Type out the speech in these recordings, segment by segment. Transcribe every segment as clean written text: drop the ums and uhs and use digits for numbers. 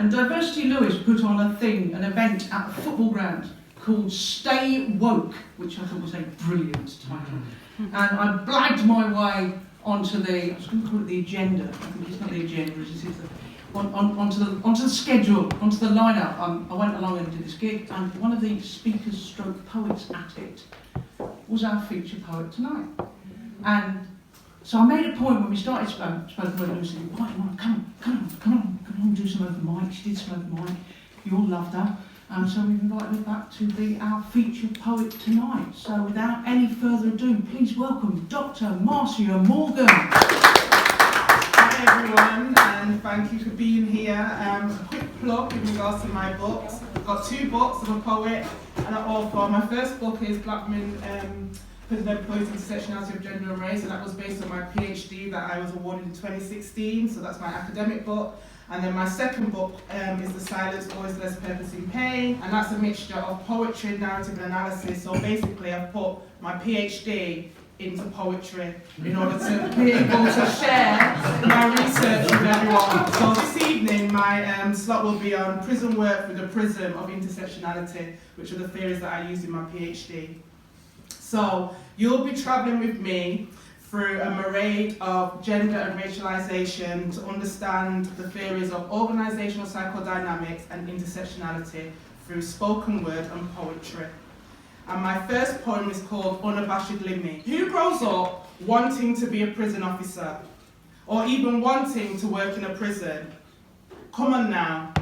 And Diversity Lewes put on an event at the football ground called Stay Woke, which I thought was a brilliant title. And I blagged my way onto I was going to call it the agenda. I think it's not the agenda, it's onto the schedule, onto the lineup. I went along and did this gig, and one of the speakers stroke poets at it was our feature poet tonight. And so I made a point when we started Spoken Word, and said, right, come on, do some open mic. She did some open mic. You all loved her. And so we've invited her back to be our featured poet tonight. So without any further ado, please welcome Dr. Marcia Morgan. Hi everyone, and thank you for being here. A quick plug in regards to my books. I've got 2 books. I'm a poet and an author. My first book is Black Men, Prison Employees, Intersectionality of Gender and Race, and that was based on my PhD that I was awarded in 2016, so that's my academic book. And then my second book is The Silence, Voiceless, Purpose in Pain, and that's a mixture of poetry, narrative and analysis. So basically I've put my PhD into poetry in order to be able to share my research with everyone. So this evening my slot will be on prison work through the prism of intersectionality, which are the theories that I used in my PhD. So you'll be travelling with me through a myriad of gender and racialization to understand the theories of organizational psychodynamics and intersectionality through spoken word and poetry. And my first poem is called Unabashedly Me. Who grows up wanting to be a prison officer, or even wanting to work in a prison? Come on now.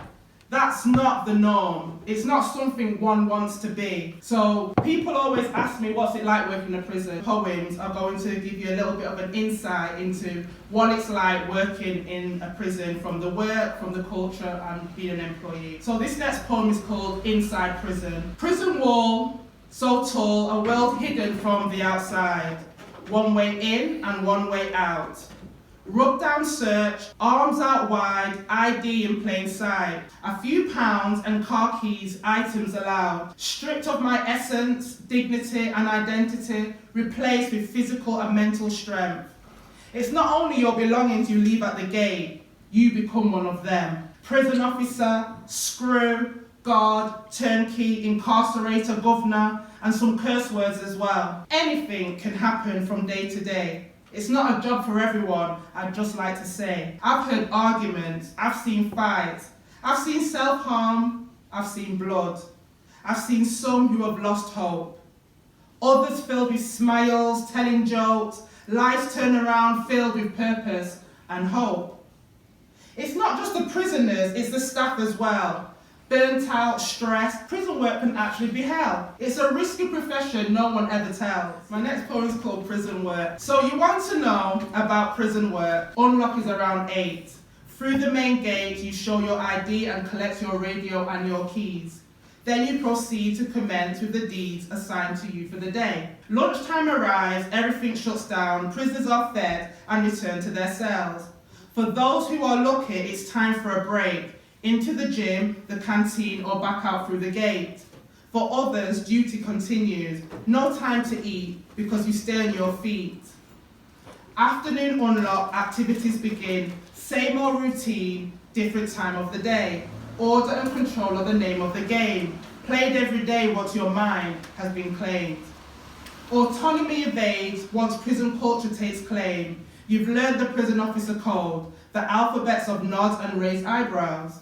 That's not the norm. It's not something one wants to be. So people always ask me what's it like working in a prison. Poems are going to give you a little bit of an insight into what it's like working in a prison, from the work, from the culture, and being an employee. So this next poem is called Inside Prison. Prison wall, so tall, a world hidden from the outside. One way in and one way out. Rub down search, arms out wide, ID in plain sight. A few pounds and car keys, items allowed. Stripped of my essence, dignity and identity, replaced with physical and mental strength. It's not only your belongings you leave at the gate, you become one of them. Prison officer, screw, guard, turnkey, incarcerator, governor, and some curse words as well. Anything can happen from day to day. It's not a job for everyone, I'd just like to say. I've heard arguments, I've seen fights, I've seen self-harm, I've seen blood. I've seen some who have lost hope. Others filled with smiles, telling jokes, lives turn around filled with purpose and hope. It's not just the prisoners, it's the staff as well. Burnt out, stressed, prison work can actually be hell. It's a risky profession no one ever tells. My next poem is called Prison Work. So you want to know about prison work. Unlock is around 8. Through the main gate, you show your ID and collect your radio and your keys. Then you proceed to commence with the deeds assigned to you for the day. Lunchtime arrives, everything shuts down, prisoners are fed and return to their cells. For those who are lucky, it's time for a break. Into the gym, the canteen, or back out through the gate. For others, duty continues. No time to eat because you stay on your feet. Afternoon unlock, activities begin. Same old routine, different time of the day. Order and control are the name of the game. Played every day once your mind has been claimed. Autonomy evades once prison culture takes claim. You've learned the prison officer code, the alphabets of nods and raised eyebrows.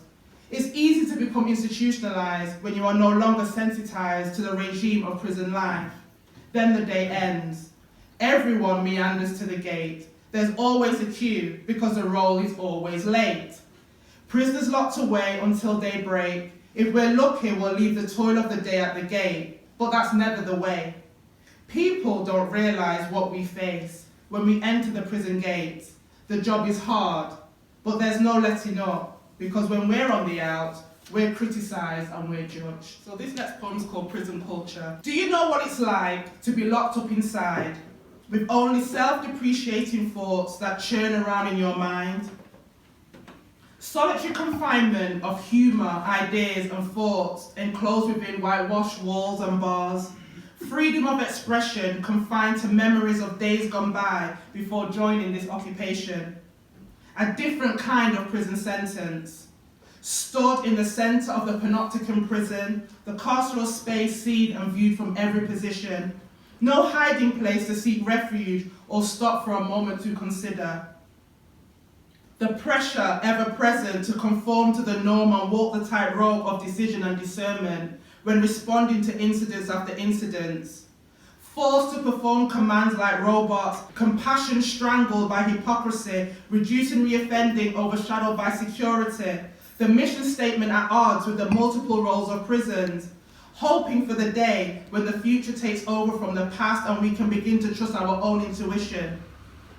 It's easy to become institutionalized when you are no longer sensitized to the regime of prison life. Then the day ends. Everyone meanders to the gate. There's always a queue because the roll is always late. Prisoners locked away until daybreak. If we're lucky, we'll leave the toil of the day at the gate, but that's never the way. People don't realize what we face when we enter the prison gates. The job is hard, but there's no letting up. Because when we're on the out, we're criticised and we're judged. So this next poem is called Prison Culture. Do you know what it's like to be locked up inside with only self-depreciating thoughts that churn around in your mind? Solitary confinement of humour, ideas and thoughts enclosed within whitewashed walls and bars. Freedom of expression confined to memories of days gone by before joining this occupation. A different kind of prison sentence. stood in the centre of the Panopticon prison, the carceral space seen and viewed from every position. No hiding place to seek refuge or stop for a moment to consider. The pressure ever present to conform to the norm and walk the tightrope of decision and discernment when responding to incidents after incidents. Forced to perform commands like robots, compassion strangled by hypocrisy, reducing reoffending overshadowed by security, the mission statement at odds with the multiple roles of prisons, hoping for the day when the future takes over from the past and we can begin to trust our own intuition.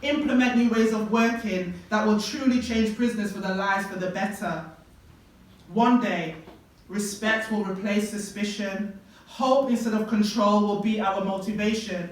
Implement new ways of working that will truly change prisoners for their lives for the better. One day, respect will replace suspicion. Hope instead of control will be our motivation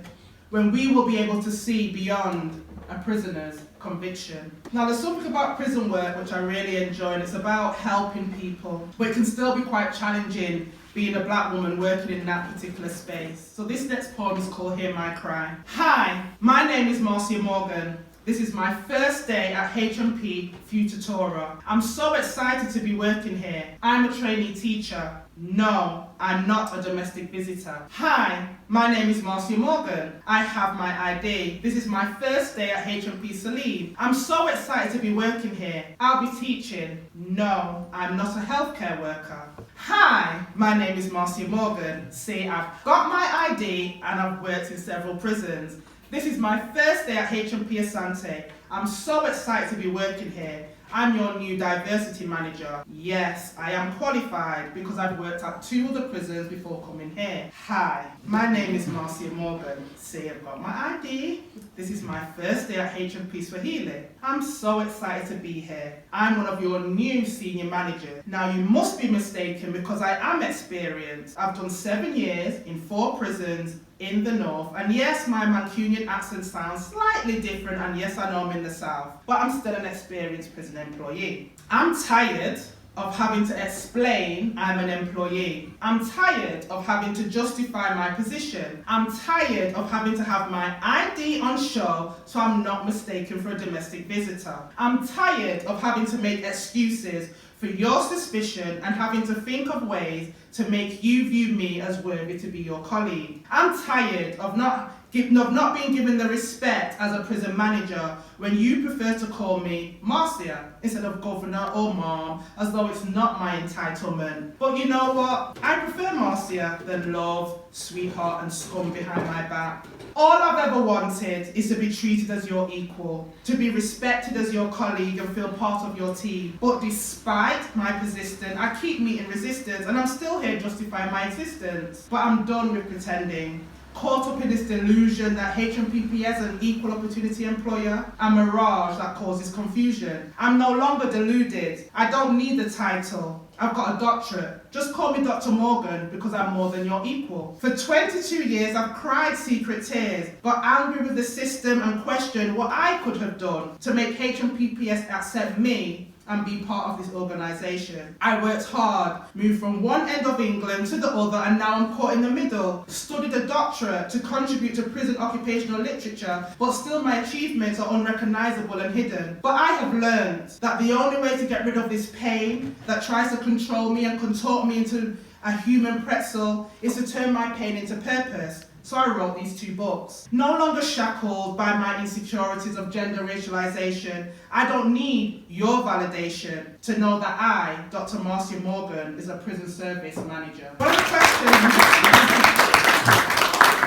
when we will be able to see beyond a prisoner's conviction. Now, there's something about prison work which I really enjoy, and it's about helping people, but it can still be quite challenging being a black woman working in that particular space. So this next poem is called Hear My Cry. Hi, my name is Marcia Morgan. This is my first day at H&P Futura. I'm so excited to be working here. I'm a trainee teacher. No, I'm not a domestic visitor. Hi, my name is Marcia Morgan. I have my ID. This is my first day at H&P Saline. I'm so excited to be working here. I'll be teaching. No, I'm not a healthcare worker. Hi, my name is Marcia Morgan. See, I've got my ID and I've worked in several prisons. This is my first day at H&P Asante. I'm so excited to be working here. I'm your new diversity manager. Yes, I am qualified because I've worked at 2 other prisons before coming here. Hi, my name is Marcia Morgan. See, I've got my ID. This is my first day at H&P Swahili. I'm so excited to be here. I'm one of your new senior managers. Now, you must be mistaken because I am experienced. I've done 7 years in 4 prisons in the north, and yes, my Mancunian accent sounds slightly different, and yes, I know I'm in the south, but I'm still an experienced prison employee. I'm tired of having to explain I'm an employee. I'm tired of having to justify my position. I'm tired of having to have my ID on show so I'm not mistaken for a domestic visitor. I'm tired of having to make excuses for your suspicion and having to think of ways to make you view me as worthy to be your colleague. I'm tired of not being given the respect as a prison manager when you prefer to call me Marcia instead of governor or mom, as though it's not my entitlement. But you know what? I prefer Marcia than love, sweetheart and scum behind my back. All I've ever wanted is to be treated as your equal, to be respected as your colleague and feel part of your team. But despite my persistence, I keep meeting resistance and I'm still here justifying my existence. But I'm done with pretending. Caught up in this delusion that H&PPS is an equal opportunity employer, a mirage that causes confusion. I'm no longer deluded. I don't need the title. I've got a doctorate. Just call me Dr. Morgan because I'm more than your equal. For 22 years, I've cried secret tears, got angry with the system and questioned what I could have done to make H&PPS accept me and be part of this organisation. I worked hard, moved from one end of England to the other, and now I'm caught in the middle. Studied a doctorate to contribute to prison occupational literature, but still my achievements are unrecognisable and hidden. But I have learned that the only way to get rid of this pain that tries to control me and contort me into a human pretzel is to turn my pain into purpose. So I wrote these 2 books. No longer shackled by my insecurities of gender racialization, I don't need your validation to know that I, Dr. Marcia Morgan, is a prison service manager. One of the questions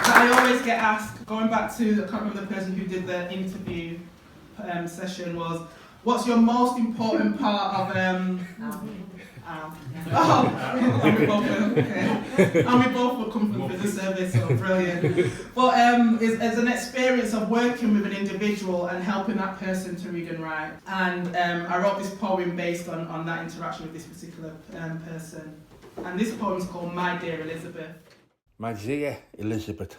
that I always get asked, going back to, I can't remember the person who did the interview session, was, what's your most important part of... and we both will come from prison service, so brilliant. But it's an experience of working with an individual and helping that person to read and write. And I wrote this poem based on that interaction with this particular person. And this poem is called My Dear Elizabeth. My dear Elizabeth,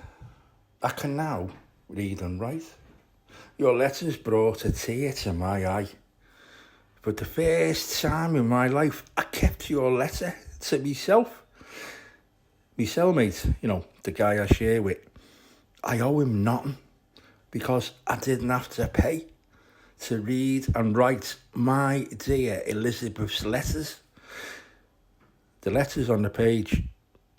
I can now read and write. Your letters brought a tear to my eye. For the first time in my life, I kept your letter to myself. My cellmate, the guy I share with, I owe him nothing because I didn't have to pay to read and write my dear Elizabeth's letters. The letters on the page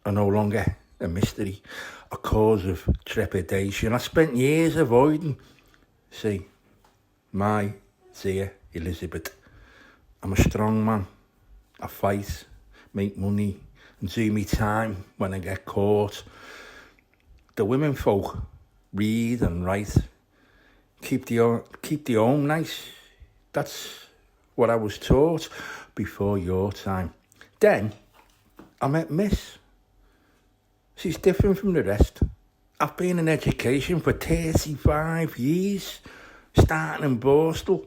are no longer a mystery, a cause of trepidation. I spent years avoiding. See, my dear Elizabeth, I'm a strong man. I fight, make money, and do me time when I get caught. The women folk read and write, keep the home nice. That's what I was taught before your time. Then I met Miss. She's different from the rest. I've been in education for 35 years, starting in Borstal,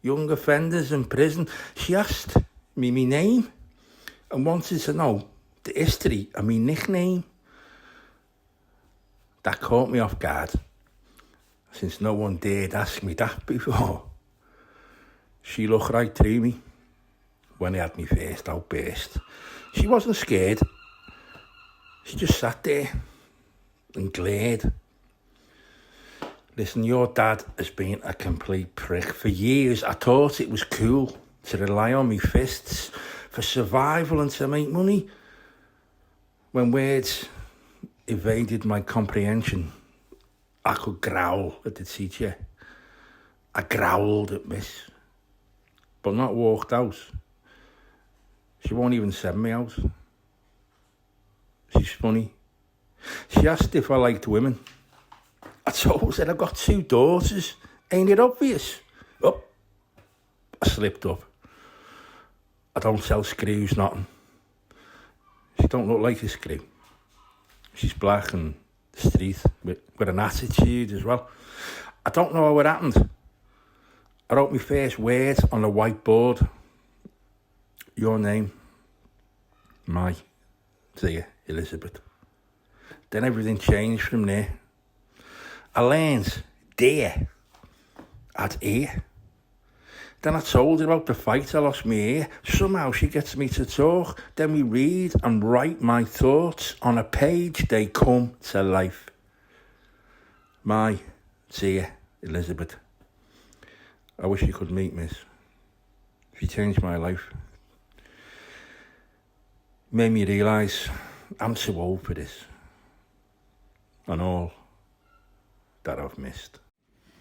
young offenders in prison. She asked me my name and wanted to know the history of my nickname. That caught me off guard, since no one dared ask me that before. She looked right through me when I had my first outburst. She wasn't scared. She just sat there and glared. Listen, your dad has been a complete prick. For years, I thought it was cool to rely on my fists for survival and to make money. When words evaded my comprehension, I could growl at the teacher. I growled at Miss, but not walked out. She won't even send me out. She's funny. She asked if I liked women. I told her I've got 2 daughters. Ain't it obvious? Oh, I slipped up. I don't sell screws, nothing. She don't look like a screw. She's black and street with an attitude as well. I don't know how it happened. I wrote my first word on a whiteboard. Your name. My dear Elizabeth. Then everything changed from there. I learned dear at ear. Then I told her about the fight I lost my ear. Somehow she gets me to talk. Then we read and write my thoughts. On a page they come to life. My dear Elizabeth. I wish you could meet Miss. She changed my life. Made me realise I'm too old for this. And all that I've missed.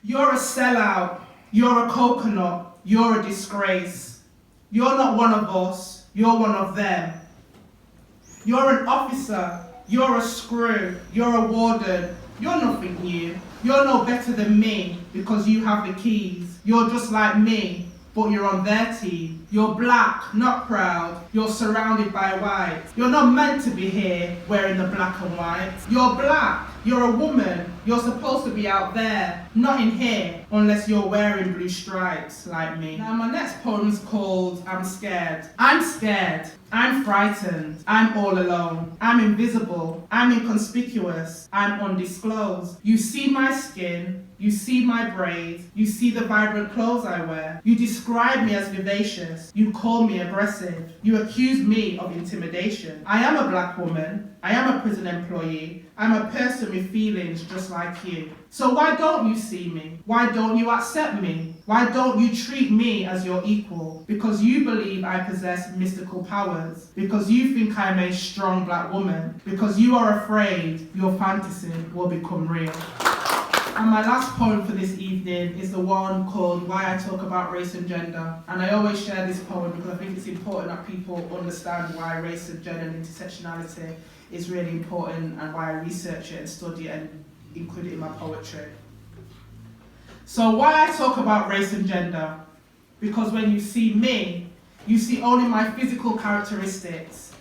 You're a sellout. You're a coconut. You're a disgrace. You're not one of us. You're one of them. You're an officer. You're a screw. You're a warden. You're nothing new. You're no better than me because you have the keys. You're just like me, but you're on their team. You're black, not proud. You're surrounded by white. You're not meant to be here wearing the black and white. You're black. You're a woman. You're supposed to be out there, not in here, unless you're wearing blue stripes like me. Now my next poem's called I'm Scared. I'm scared. I'm frightened. I'm all alone. I'm invisible. I'm inconspicuous. I'm undisclosed. You see my skin. You see my braids. You see the vibrant clothes I wear. You describe me as vivacious. You call me aggressive. You accuse me of intimidation. I am a black woman. I am a prison employee. I'm a person with feelings just like you. So why don't you see me? Why don't you accept me? Why don't you treat me as your equal? Because you believe I possess mystical powers. Because you think I'm a strong black woman. Because you are afraid your fantasy will become real. And my last poem for this evening is the one called Why I Talk About Race and Gender. And I always share this poem because I think it's important that people understand why race and gender and intersectionality is really important and why I research it and study it and include it in my poetry. So why I talk about race and gender? Because when you see me, you see only my physical characteristics.